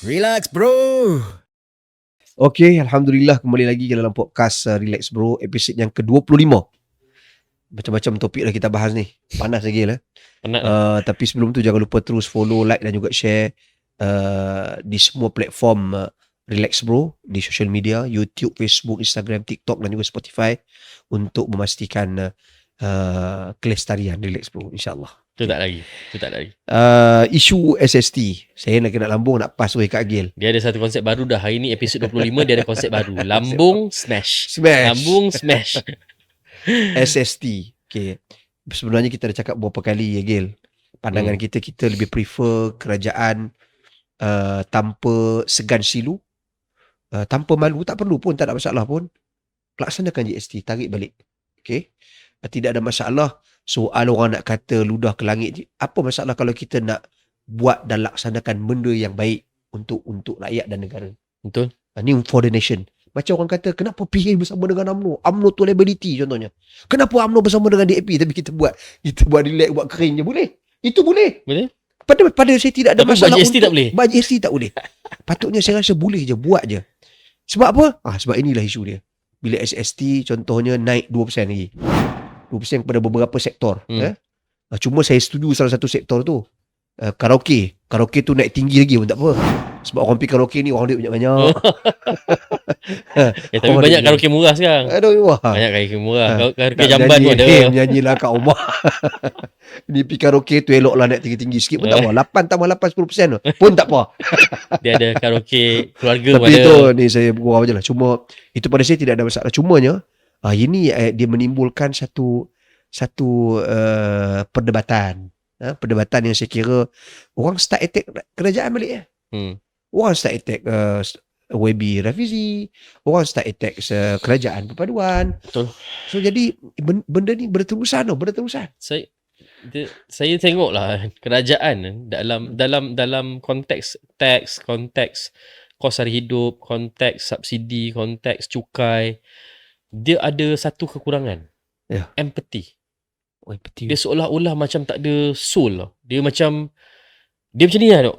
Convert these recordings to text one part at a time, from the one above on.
Relax bro. Okay, Alhamdulillah kembali lagi dalam podcast Relax Bro, episod yang ke-25. Macam-macam topik dah kita bahas ni. Panas lagi lah. Penat Tapi sebelum tu jangan lupa terus follow, like dan juga share di semua platform Relax Bro, di social media, YouTube, Facebook, Instagram, TikTok dan juga Spotify untuk memastikan kelestarian Relax Bro, insyaAllah. Tu tak lagi. Isu SST, saya nak lambung nak pass kat Agil. Dia ada satu konsep baru dah. Hari ni episod 25 dia ada konsep baru. Lambung smash. Smash. Lambung smash. SST. Okay. Sebenarnya kita dah cakap beberapa kali ya Gil. Pandangan kita lebih prefer kerajaan tanpa segan silu, tanpa malu, tak perlu pun, tak ada masalah pun. Laksanakan GST, tarik balik. Okay. Tidak ada masalah. Soal orang nak kata ludah ke langit, apa masalah kalau kita nak buat dan laksanakan benda yang baik untuk rakyat dan negara. Betul. Ni for the nation. Macam orang kata, kenapa PH bersama dengan UMNO? UMNO tu liability contohnya. Kenapa UMNO bersama dengan DAP tapi kita buat relax, buat kering je? Boleh. Itu boleh. Boleh. Pada saya tidak ada tapi masalah. Tapi GST tak boleh. GST tak boleh. Patutnya saya rasa boleh je, buat je. Sebab apa? Sebab inilah isu dia. Bila SST contohnya naik 2% lagi. 2% kepada beberapa sektor. Cuma saya setuju salah satu sektor tu. Karaoke tu naik tinggi lagi pun tak apa. Sebab orang pergi karaoke ni orang duit banyak-banyak. Tapi banyak karaoke murah sekarang. Aduh, wah. Banyak karaoke murah. Karaoke jamban pun ada. Nyanyilah kat rumah. Ni pergi karaoke tu eloklah naik tinggi-tinggi sikit pun tak apa. 8 tambah 8 10% pun tak apa. Dia ada karaoke keluarga pun ada. Tapi tu ni saya gurau je lah. Cuma itu pada saya tidak ada masalah. Cumanya ini dia menimbulkan satu perdebatan. Perdebatan yang saya kira orang start attack kerajaan balik ya. Orang start attack YB Rafizi, orang start attack kerajaan perpaduan. Betul. So jadi benda ni berterusan. Saya tengoklah kerajaan dalam konteks tax, konteks kos hari hidup, konteks subsidi, konteks cukai, dia ada satu kekurangan. Empathy. Dia seolah-olah macam tak ada soul lah. Dia macam ni lah.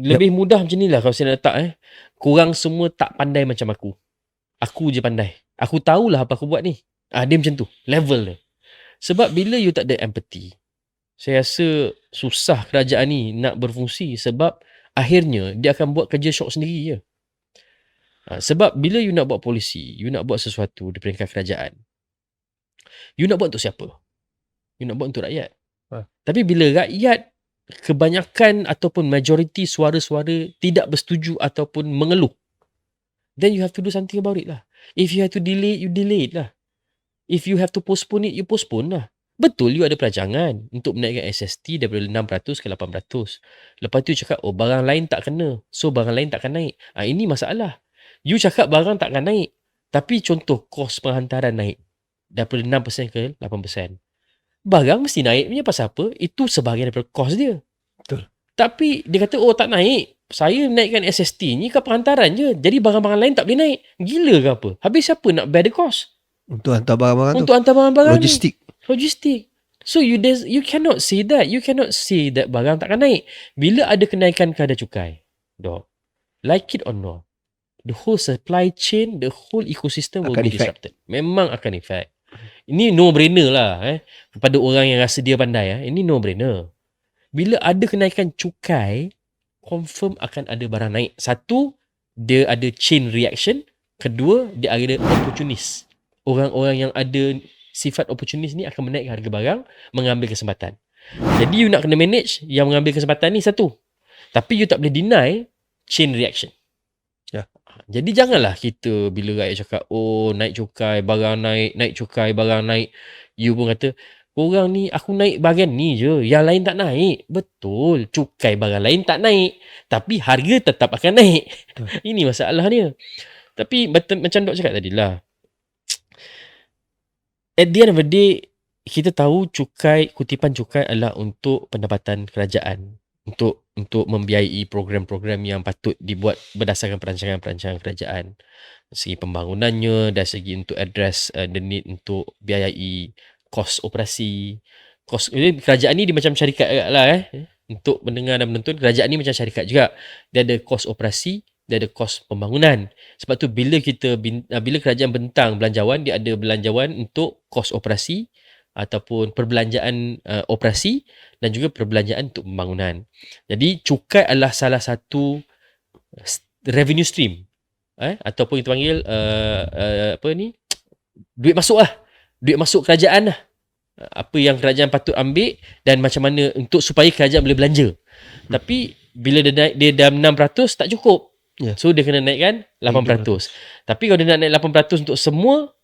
Lebih mudah macam ni lah kalau saya nak letak. Korang semua tak pandai macam aku. Aku je pandai. Aku tahulah apa aku buat ni. Dia macam tu. Level dia. Sebab bila you tak ada empathy, saya rasa susah kerajaan ni nak berfungsi. Sebab akhirnya dia akan buat kerja syok sendiri je. Sebab bila you nak buat polisi, you nak buat sesuatu di peringkat kerajaan, you nak buat untuk siapa? You nak buat untuk rakyat. Tapi bila rakyat kebanyakan ataupun majoriti suara-suara tidak bersetuju ataupun mengeluh, then you have to do something about it lah. If you have to delay, you delay it lah. If you have to postpone it, you postpone lah. Betul, you ada perancangan untuk menaikkan SST daripada 600 ke 800. Lepas tu you cakap, barang lain tak kena. So barang lain tak akan naik. Ini masalah. You cakap barang tak akan naik. Tapi contoh kos penghantaran naik daripada 6% ke 8%. Barang mesti naik punya pasal apa? Itu sebahagian daripada kos dia. Betul. Tapi dia kata, tak naik. Saya naikkan SST ni ke penghantaran je. Jadi barang-barang lain tak boleh naik. Gila ke apa? Habis siapa nak bear the cost? Untuk hantar barang-barang tu. Untuk hantar barang-barang Logistik. So you cannot say that. You cannot say that barang tak akan naik. Bila ada kenaikan kadar cukai, like it or not, the whole supply chain, the whole ecosystem will be disrupted. Memang akan effect. Ini no-brainer lah. Kepada orang yang rasa dia pandai. Ini no-brainer. Bila ada kenaikan cukai, confirm akan ada barang naik. Satu, dia ada chain reaction. Kedua, dia ada opportunist. Orang-orang yang ada sifat opportunist ni akan menaikkan harga barang, mengambil kesempatan. Jadi you nak kena manage yang mengambil kesempatan ni satu. Tapi you tak boleh deny chain reaction. Jadi janganlah kita bila rakyat cakap naik cukai barang naik cukai barang naik, you pun kata korang ni aku naik bahagian ni je, yang lain tak naik. Betul, cukai barang lain tak naik, tapi harga tetap akan naik. Ini masalah dia. Tapi macam Dok cakap tadi lah, at the end of the day kita tahu kutipan cukai adalah untuk pendapatan kerajaan, untuk membiayai program-program yang patut dibuat berdasarkan perancangan-perancangan kerajaan. Segi pembangunannya, dari segi untuk address the need untuk biayai kos operasi. Kerajaan ni dia macam syarikat lah untuk mendengar dan menonton. Kerajaan ni macam syarikat juga. Dia ada kos operasi, dia ada kos pembangunan. Sebab tu bila bila kerajaan bentang belanjawan, dia ada belanjawan untuk kos operasi ataupun perbelanjaan operasi dan juga perbelanjaan untuk pembangunan. Jadi cukai adalah salah satu revenue stream, ataupun kita panggil duit masuk lah, duit masuk kerajaan lah. Apa yang kerajaan patut ambil dan macam mana untuk supaya kerajaan boleh belanja. Tapi bila dia naik, dia dah 6% tak cukup. So dia kena naikkan 8%. Tapi kalau dia nak naik 8% untuk semua,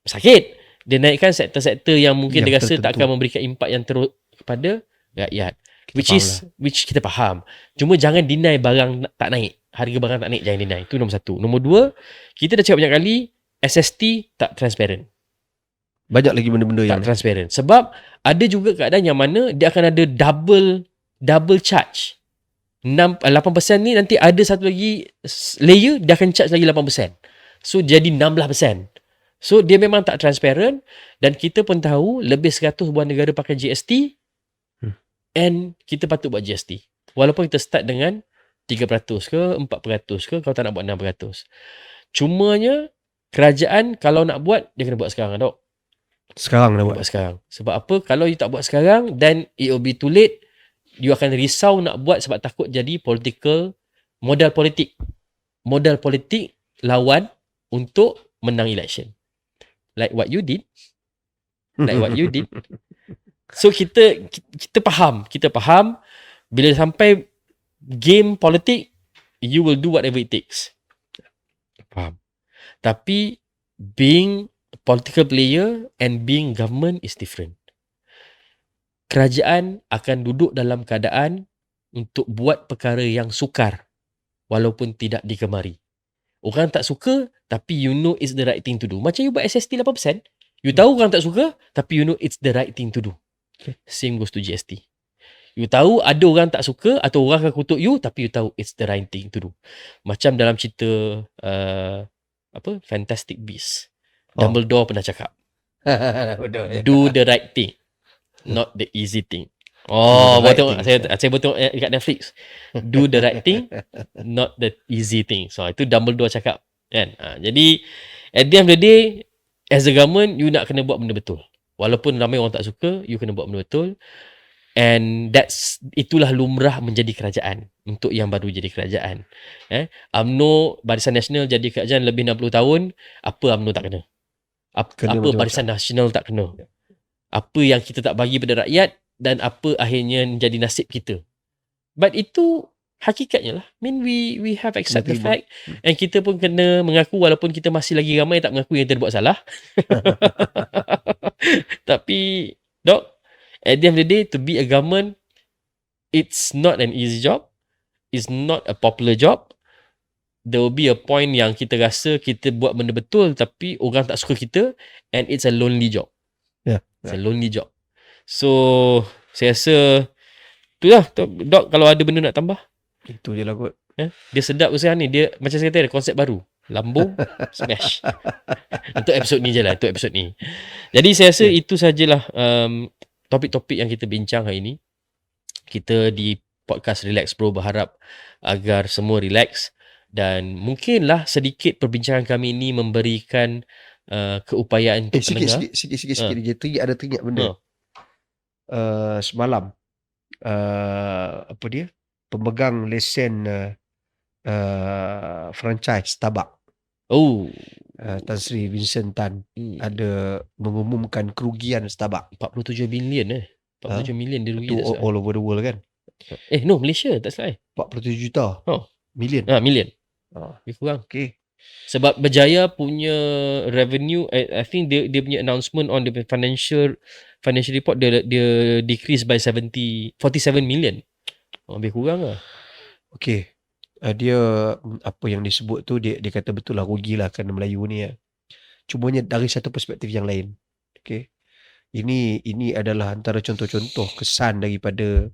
sakit. Dia naikkan sektor-sektor yang mungkin dia rasa tak akan memberikan impak yang teruk kepada rakyat. Which kita faham. Cuma jangan deny barang tak naik. Harga barang tak naik, jangan deny. Itu nombor satu. Nombor dua, kita dah cakap banyak kali, SST tak transparent. Banyak lagi benda-benda yang tak transparent. Sebab ada juga keadaan yang mana dia akan ada double charge. 8% ni nanti ada satu lagi layer, dia akan charge lagi 8%. So jadi 16%. So dia memang tak transparent. Dan kita pun tahu lebih 100 buah negara pakai GST, and kita patut buat GST. Walaupun kita start dengan 3% ke 4% ke, kalau tak nak buat 6%. Cumanya kerajaan kalau nak buat, dia kena buat sekarang, dok. Sekarang dah buat sekarang. Sebab apa? Kalau you tak buat sekarang, then it will be too late. You akan risau nak buat sebab takut jadi modal politik lawan untuk menang election. Like what you did. So kita faham bila sampai game politik, you will do whatever it takes. Faham. Tapi being political player and being government is different. Kerajaan akan duduk dalam keadaan untuk buat perkara yang sukar walaupun tidak digemari. Orang tak suka tapi you know it's the right thing to do. Macam you buat SST 8%, you tahu orang tak suka tapi you know it's the right thing to do. Same goes to GST. You tahu ada orang tak suka atau orang akan kutuk you, tapi you tahu it's the right thing to do. Macam dalam cerita Fantastic Beasts. Dumbledore pernah cakap, do the right thing, not the easy thing. Betul. Saya betul dekat Netflix. Do the right thing, not the easy thing. So itu Dumbledore cakap, kan? Jadi at the end of the day, as a government, you nak kena buat benda betul. Walaupun ramai orang tak suka, you kena buat benda betul. And itulah lumrah menjadi kerajaan untuk yang baru jadi kerajaan. UMNO, Barisan Nasional jadi kerajaan lebih 60 tahun, apa UMNO tak kena? Apa Barisan Nasional tak kena? Apa yang kita tak bagi pada rakyat dan apa akhirnya jadi nasib kita. But itu hakikatnya lah. I mean, we have accept the fact, and kita pun kena mengaku walaupun kita masih lagi ramai tak mengaku yang kita buat salah. Tapi dok, at the end of the day, to be a government, it's not an easy job. It's not a popular job. There will be a point yang kita rasa kita buat benda betul tapi orang tak suka kita, and it's a lonely job. It's a lonely job. So, saya rasa itulah, dok, kalau ada benda nak tambah. Itu je lah kot. Dia sedap usaha ni. Dia macam saya kata, ada konsep baru. Lambung, smash. Untuk episod ni je lah. Untuk episod ni. Jadi saya rasa itu sajalah topik-topik yang kita bincang hari ni. Kita di podcast Relax Bro berharap agar semua relax. Dan mungkinlah sedikit perbincangan kami ini memberikan keupayaan untuk pendengar. Sikit. Ada teringat benda. Semalam pemegang lesen franchise tabak, Tan Sri Vincent Tan ada mengumumkan kerugian Starbucks 47 bilion 47 million dia rugi. All over the world kan? No, Malaysia tak salah. 47 juta. Million. Million. Lebih kurang. Okay. Sebab Berjaya punya revenue, I think dia punya announcement on the financial report, dia decrease by 47 million. Lebih kurang lah. Okay. Dia apa yang disebut tu, dia kata betul lah, rugi lah kerana Melayu ni. Cumanya dari satu perspektif yang lain. Okay. Ini adalah antara contoh-contoh kesan daripada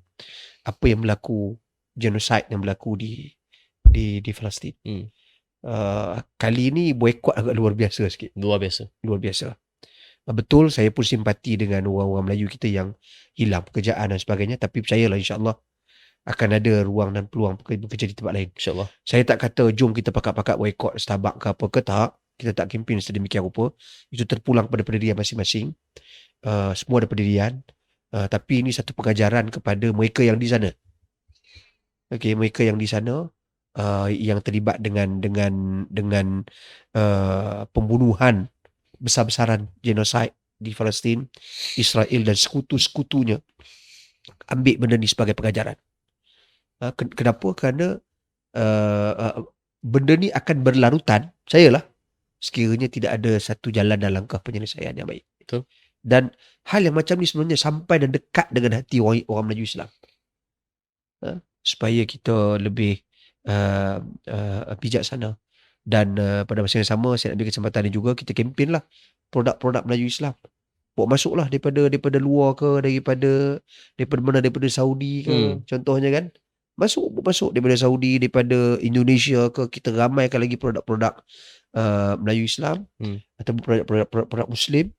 apa yang berlaku, genocide yang berlaku di Palestin. Kali ni boykot agak luar biasa sikit. Luar biasa. Betul, saya pun simpati dengan orang-orang Melayu kita yang hilang pekerjaan dan sebagainya. Tapi percayalah, insyaAllah akan ada ruang dan peluang bekerja di tempat lain. InsyaAllah. Saya tak kata jom kita pakat-pakat boycott Starbucks ke apa ke, tak. Kita tak kempen sedemikian rupa. Itu terpulang pada pendirian masing-masing. Semua ada pendirian. Tapi ini satu pengajaran kepada mereka yang di sana. Okey, mereka yang di sana yang terlibat dengan pembunuhan besar-besaran, genosid di Palestin, Israel dan sekutu-sekutunya ambil benda ni sebagai pengajaran. Kenapa? Kerana benda ni akan berlarutan, percayalah, sekiranya tidak ada satu jalan dan langkah penyelesaian yang baik. Betul. Dan hal yang macam ni sebenarnya sampai dan dekat dengan hati orang Melayu Islam. Supaya kita lebih bijaksana. Dan pada masa yang sama, saya nak ambil kesempatan ni juga, kita kempen lah produk-produk Melayu Islam. Bawa masuk lah daripada luar ke, daripada mana, daripada Saudi ke, contohnya kan. Masuk daripada Saudi, daripada Indonesia ke, kita ramaikan lagi produk-produk Melayu Islam, ataupun produk Muslim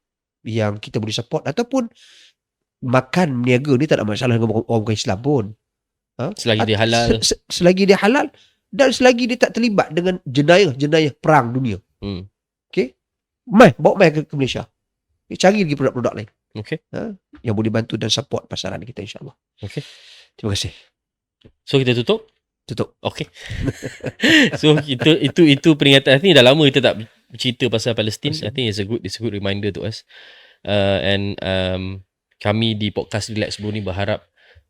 yang kita boleh support, ataupun makan meniaga ni tak ada masalah dengan orang bukan Islam pun. Selagi dia halal. Selagi dia halal dan selagi dia tak terlibat dengan jenayah perang dunia. Okey. Bawa ke Malaysia. Cari lagi produk-produk lain. Okey. Yang boleh bantu dan support pasaran kita, insya-Allah. Okey. Terima kasih. So kita tutup. Okey. So itu peringatan. I think dah lama kita tak cerita pasal Palestin. I think it's a good reminder to us. And kami di podcast Relax Bro ni berharap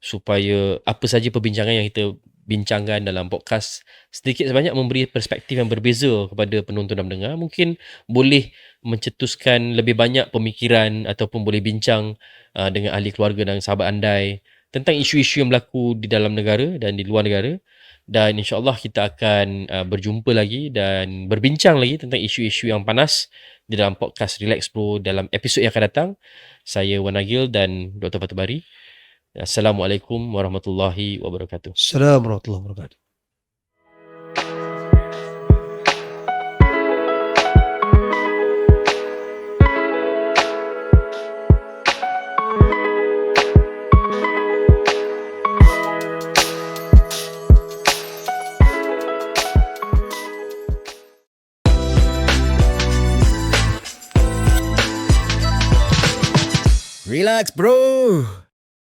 supaya apa saja perbincangan yang kita bincangkan dalam podcast sedikit sebanyak memberi perspektif yang berbeza kepada penonton dan pendengar. Mungkin boleh mencetuskan lebih banyak pemikiran ataupun boleh bincang dengan ahli keluarga dan sahabat andai tentang isu-isu yang berlaku di dalam negara dan di luar negara. Dan insyaAllah kita akan berjumpa lagi dan berbincang lagi tentang isu-isu yang panas di dalam podcast Relax Bro dalam episod yang akan datang. Saya Wan Agil dan Dr. Fatul Bari. Assalamualaikum warahmatullahi wabarakatuh. Assalamualaikum warahmatullahi wabarakatuh. Relax, bro.